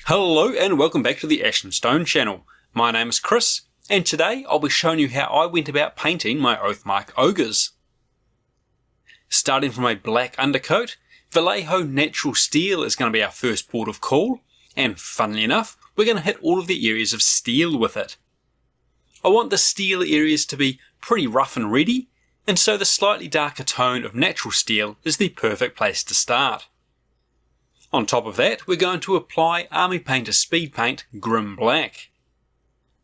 Hello and welcome back to the Ash and Stone channel. My name is Chris, and today I'll be showing you how I went about painting my Oathmark Ogres. Starting from a black undercoat, Vallejo Natural Steel is going to be our first port of call, and funnily enough, we're going to hit all of the areas of steel with it. I want the steel areas to be pretty rough and ready, and so the slightly darker tone of natural steel is the perfect place to start. On top of that, we're going to apply Army Painter Speed Paint Grim Black.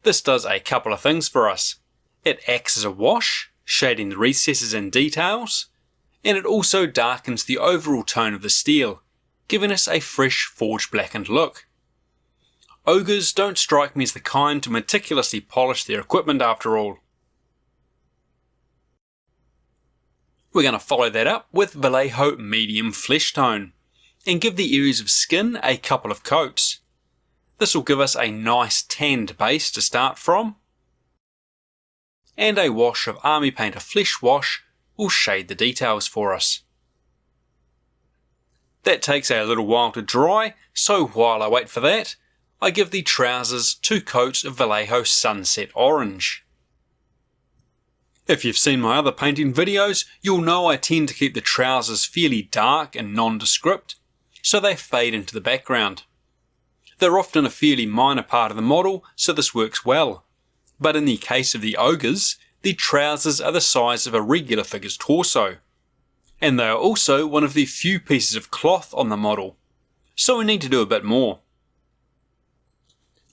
This does a couple of things for us. It acts as a wash, shading the recesses and details, and it also darkens the overall tone of the steel, giving us a fresh forged blackened look. Ogres don't strike me as the kind to meticulously polish their equipment after all. We're going to follow that up with Vallejo Medium Flesh Tone, and give the areas of skin a couple of coats. This will give us a nice tanned base to start from, and a wash of Army Painter Flesh Wash will shade the details for us. That takes a little while to dry, so while I wait for that, I give the trousers 2 coats of Vallejo Sunset Orange. If you've seen my other painting videos, you'll know I tend to keep the trousers fairly dark and nondescript, so they fade into the background. They're often a fairly minor part of the model, so this works well. But in the case of the ogres, the trousers are the size of a regular figure's torso. And they are also one of the few pieces of cloth on the model, so we need to do a bit more.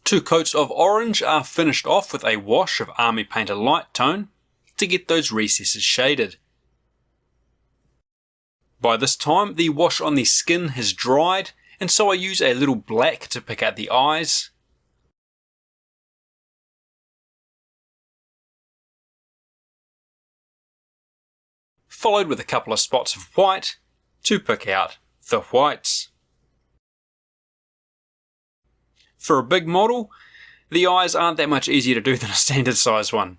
2 coats of orange are finished off with a wash of Army Painter Light Tone to get those recesses shaded. By this time, the wash on the skin has dried, and so I use a little black to pick out the eyes. Followed with a couple of spots of white to pick out the whites. For a big model, the eyes aren't that much easier to do than a standard size one.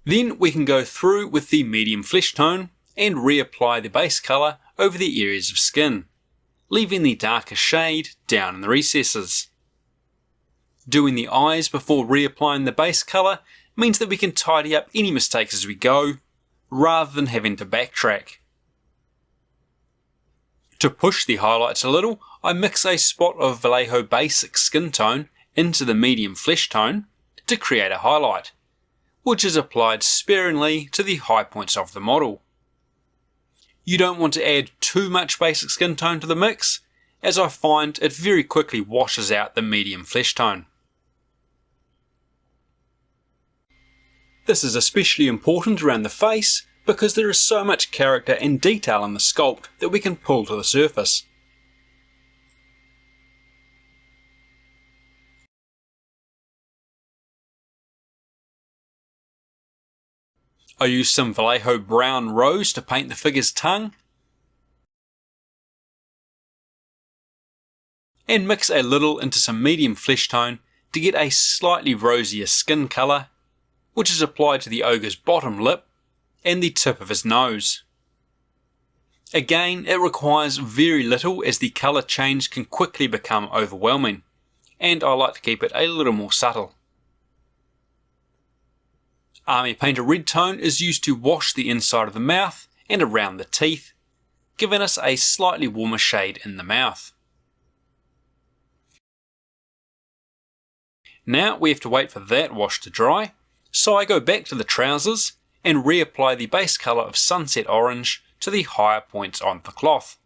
Then we can go through with the medium flesh tone and reapply the base colour over the areas of skin, leaving the darker shade down in the recesses. Doing the eyes before reapplying the base colour means that we can tidy up any mistakes as we go, rather than having to backtrack. To push the highlights a little, I mix a spot of Vallejo Basic Skin Tone into the medium flesh tone to create a highlight, which is applied sparingly to the high points of the model. You don't want to add too much basic skin tone to the mix, as I find it very quickly washes out the medium flesh tone. This is especially important around the face because there is so much character and detail in the sculpt that we can pull to the surface. I used some Vallejo Brown Rose to paint the figure's tongue, and mix a little into some medium flesh tone to get a slightly rosier skin colour, which is applied to the ogre's bottom lip and the tip of his nose. Again, it requires very little as the colour change can quickly become overwhelming, and I like to keep it a little more subtle. Army Painter Red Tone is used to wash the inside of the mouth and around the teeth, giving us a slightly warmer shade in the mouth. Now we have to wait for that wash to dry, so I go back to the trousers and reapply the base colour of Sunset Orange to the higher points on the cloth.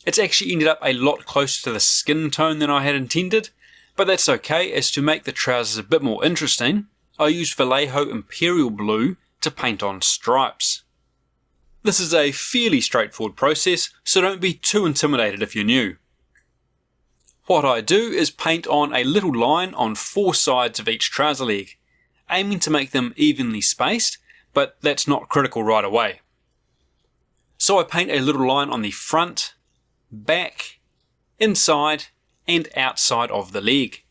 It's actually ended up a lot closer to the skin tone than I had intended, but that's okay, as to make the trousers a bit more interesting, I used Vallejo Imperial Blue to paint on stripes. This is a fairly straightforward process, so don't be too intimidated if you're new. What I do is paint on a little line on 4 sides of each trouser leg, aiming to make them evenly spaced, but that's not critical right away. So I paint a little line on the front, back, inside and outside of the leg.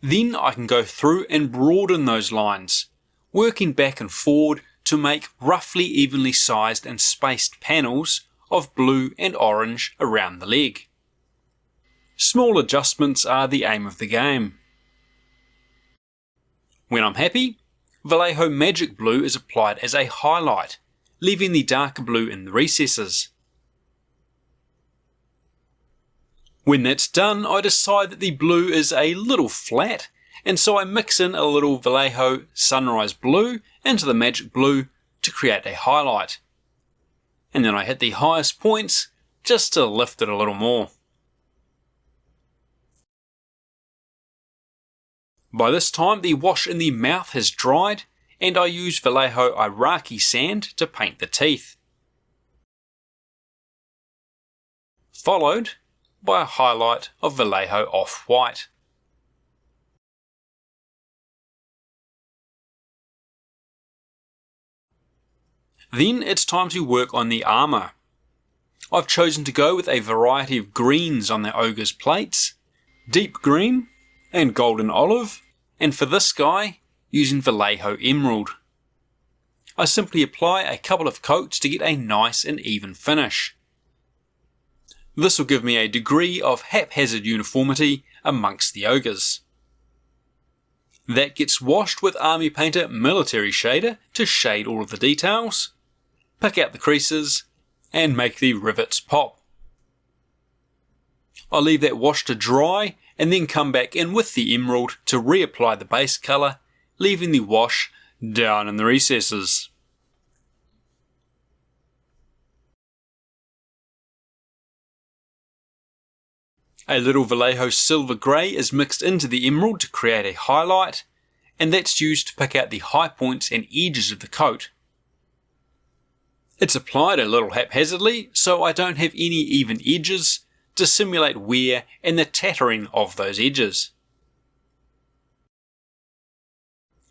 Then I can go through and broaden those lines, working back and forward to make roughly evenly sized and spaced panels of blue and orange around the leg. Small adjustments are the aim of the game. When I'm happy, Vallejo Magic Blue is applied as a highlight, leaving the darker blue in the recesses. When that's done, I decide that the blue is a little flat, and so I mix in a little Vallejo Sunrise Blue into the Magic Blue to create a highlight. And then I hit the highest points just to lift it a little more. By this time the wash in the mouth has dried, and I use Vallejo Iraqi sand to paint the teeth. Followed by a highlight of Vallejo Off-White. Then it's time to work on the armour. I've chosen to go with a variety of greens on the ogre's plates, deep green and golden olive, and for this guy, using Vallejo Emerald. I simply apply a couple of coats to get a nice and even finish. This will give me a degree of haphazard uniformity amongst the ogres. That gets washed with Army Painter Military Shader to shade all of the details, pick out the creases, and make the rivets pop. I'll leave that wash to dry and then come back in with the emerald to reapply the base colour, leaving the wash down in the recesses. A little Vallejo Silver Grey is mixed into the emerald to create a highlight, and that's used to pick out the high points and edges of the coat. It's applied a little haphazardly, so I don't have any even edges to simulate wear and the tattering of those edges.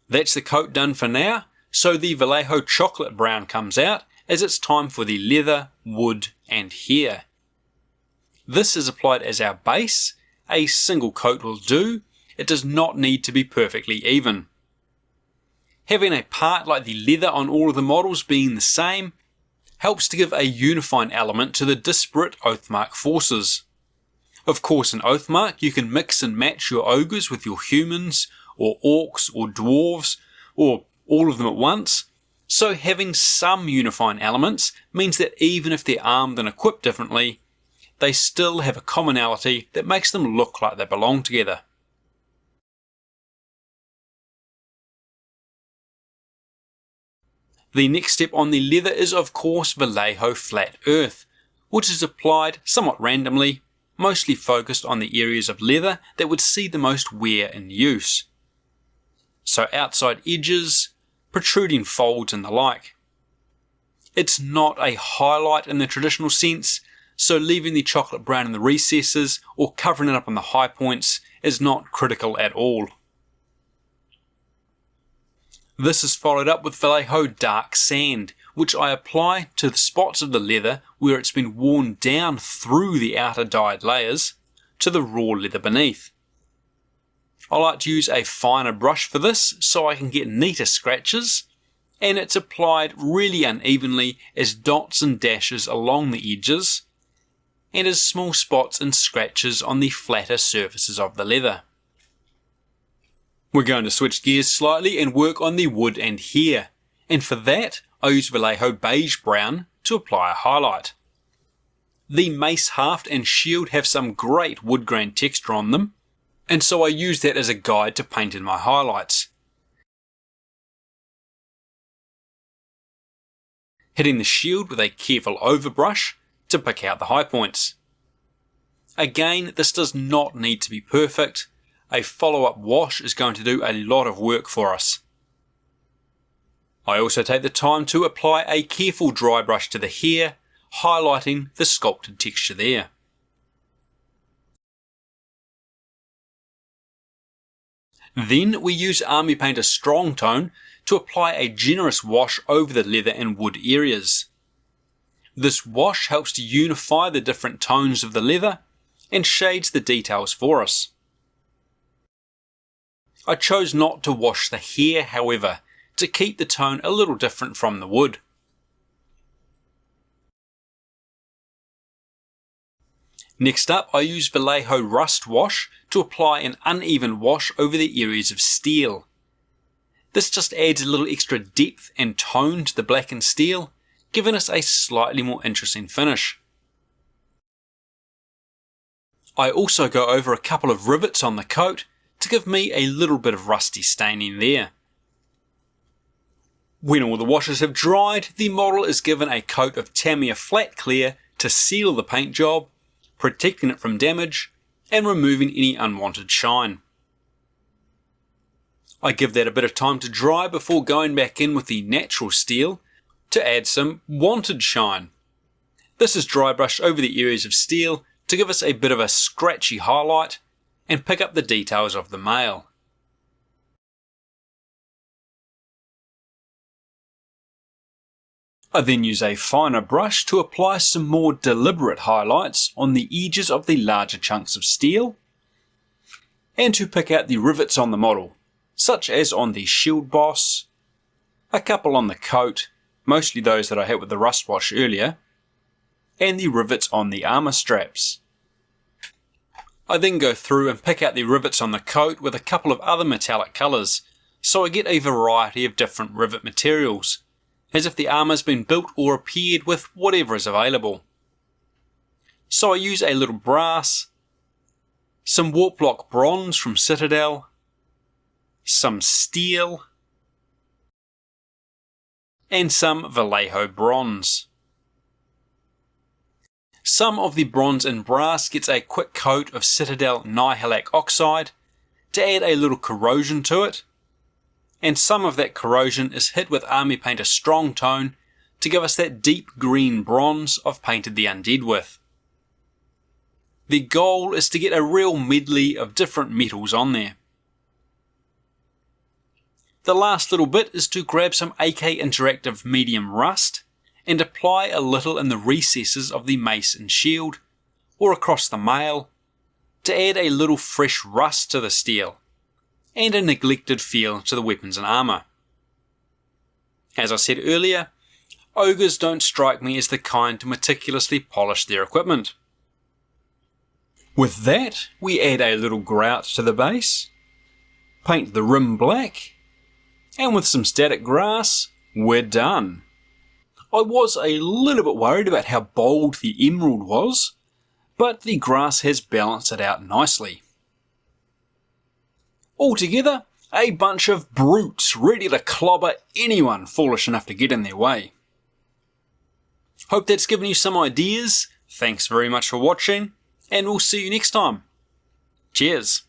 That's the coat done for now, so the Vallejo Chocolate Brown comes out as it's time for the leather, wood and hair. This is applied as our base. A single coat will do. It does not need to be perfectly even. Having a part like the leather on all of the models being the same helps to give a unifying element to the disparate Oathmark forces. Of course in Oathmark you can mix and match your ogres with your humans, or orcs, or dwarves, or all of them at once, so having some unifying elements means that even if they're armed and equipped differently, they still have a commonality that makes them look like they belong together. The next step on the leather is of course Vallejo Flat Earth, which is applied somewhat randomly, mostly focused on the areas of leather that would see the most wear in use. So outside edges, protruding folds and the like. It's not a highlight in the traditional sense, so leaving the chocolate brown in the recesses or covering it up on the high points is not critical at all. This is followed up with Vallejo Dark Sand, which I apply to the spots of the leather where it's been worn down through the outer dyed layers to the raw leather beneath. I like to use a finer brush for this so I can get neater scratches, and it's applied really unevenly as dots and dashes along the edges and as small spots and scratches on the flatter surfaces of the leather. We're going to switch gears slightly and work on the wood and hair, and for that I use Vallejo Beige Brown to apply a highlight. The mace haft and shield have some great wood grain texture on them, and so I use that as a guide to paint in my highlights. Hitting the shield with a careful overbrush to pick out the high points. Again, this does not need to be perfect. A follow-up wash is going to do a lot of work for us. I also take the time to apply a careful dry brush to the hair, highlighting the sculpted texture there. Then we use Army Painter Strong Tone to apply a generous wash over the leather and wood areas. This wash helps to unify the different tones of the leather and shades the details for us. I chose not to wash the hair, however, to keep the tone a little different from the wood. Next up, I use Vallejo Rust Wash to apply an uneven wash over the areas of steel. This just adds a little extra depth and tone to the blackened steel, giving us a slightly more interesting finish. I also go over a couple of rivets on the coat to give me a little bit of rusty staining there. When all the washes have dried, the model is given a coat of Tamiya Flat Clear to seal the paint job, protecting it from damage and removing any unwanted shine. I give that a bit of time to dry before going back in with the natural steel to add some wanted shine. This is dry brushed over the areas of steel to give us a bit of a scratchy highlight and pick up the details of the mail. I then use a finer brush to apply some more deliberate highlights on the edges of the larger chunks of steel, and to pick out the rivets on the model, such as on the shield boss, a couple on the coat, mostly those that I hit with the rust wash earlier, and the rivets on the armour straps. I then go through and pick out the rivets on the coat with a couple of other metallic colours, so I get a variety of different rivet materials, as if the armour's been built or repaired with whatever is available. So I use a little brass, some warp block bronze from Citadel, some steel, and some Vallejo bronze. Some of the bronze and brass gets a quick coat of Citadel Nihilak Oxide to add a little corrosion to it, and some of that corrosion is hit with Army Painter Strong Tone to give us that deep green bronze I've painted the undead with. The goal is to get a real medley of different metals on there. The last little bit is to grab some AK Interactive Medium Rust and apply a little in the recesses of the mace and shield, or across the mail, to add a little fresh rust to the steel, and a neglected feel to the weapons and armour. As I said earlier, ogres don't strike me as the kind to meticulously polish their equipment. With that, we add a little grout to the base, paint the rim black, and with some static grass, we're done. I was a little bit worried about how bold the emerald was, but the grass has balanced it out nicely. Altogether, a bunch of brutes ready to clobber anyone foolish enough to get in their way. Hope that's given you some ideas. Thanks very much for watching, and we'll see you next time. Cheers.